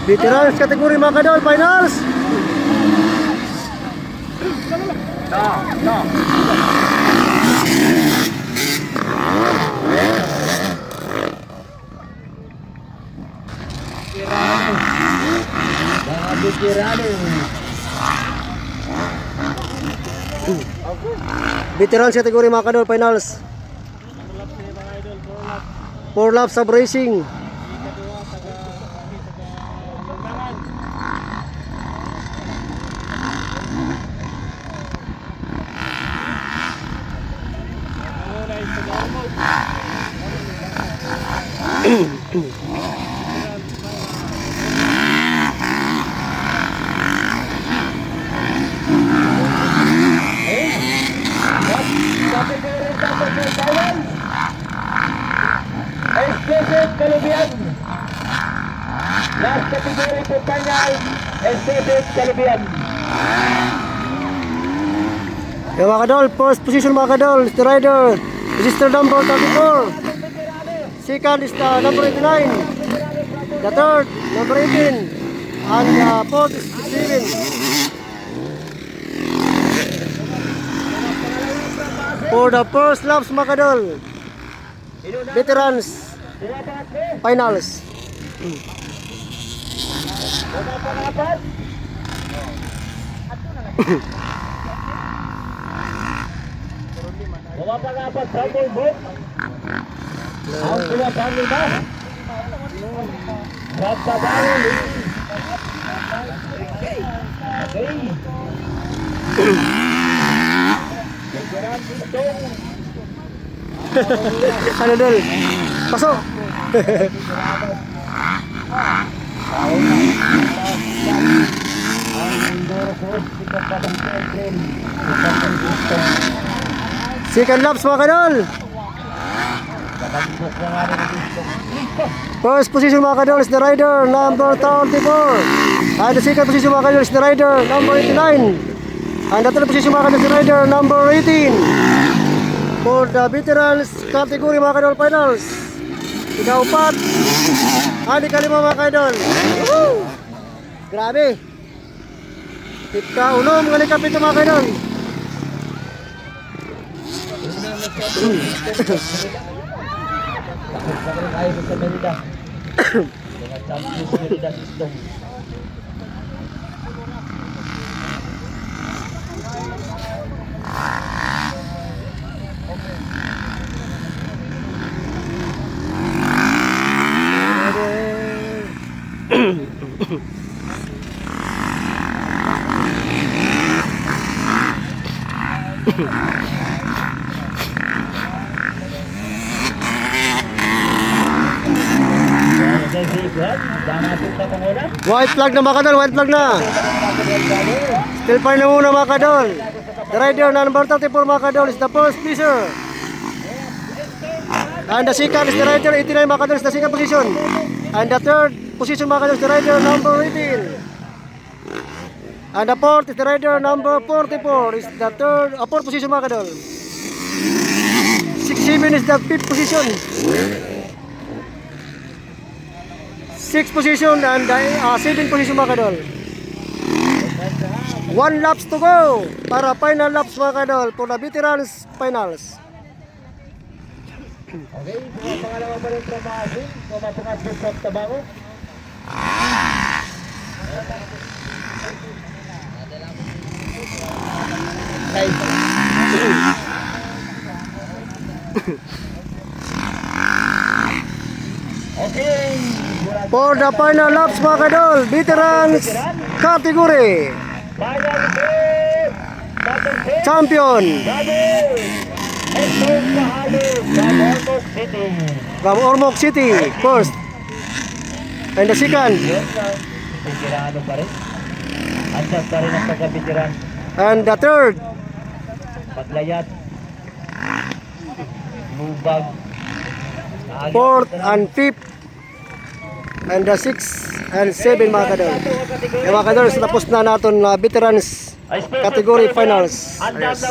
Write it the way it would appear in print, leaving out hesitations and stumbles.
Veterans kategori mga kadol, finals. Veterans kategori mga kadol, finals. 4 laps sub racing. Kelebihan last kategori perpanjang estetik kelebihan. Ya mga kadol, first position mga kadol, is the rider register number 34. Second is the number 89. The third number 18. And the fourth is 7. For the first laps mga kadol, veterans finals. Pumapalapat sa bulbog. Ang pinapangiba sa tabaw. Ano dol? Pasok! Second laps mga kadol. First position mga kadol is the rider number 34. And the second position mga kadol is the rider number 89. And the third position mga kadol is the rider number 18. For the veterans category mga kadol finals. Ika-4 and ika-5 mga kadol. Grabe. Ika-1 mga kapito mga kadol. White flag na mga kadol, white flag na. Still fine na muna mga kadol. The rider number 34 mga kadol is the first pleaser. And the second is the rider 89 mga kadol is the second position. And the third position mga kadol is the rider number 18. And the fourth is the rider number 44 is the fourth position mga kadol. 6-7 is the fifth position. 6th position and the 7th position mga kadol. 1 laps to go para final laps mga kadol for the veterans finals. Okay, pangalawang balik na maasin. Kumapangasyon sa tabango. Okay. For the final laps mga kadol, veterans category. Champion from Ormoc City first. And the second. And the third. Paglayat. Lubag. Fourth and fifth. And the 6 and 7 mga kadol. Mga kadol, tapos na natin na veterans category finals. Yes.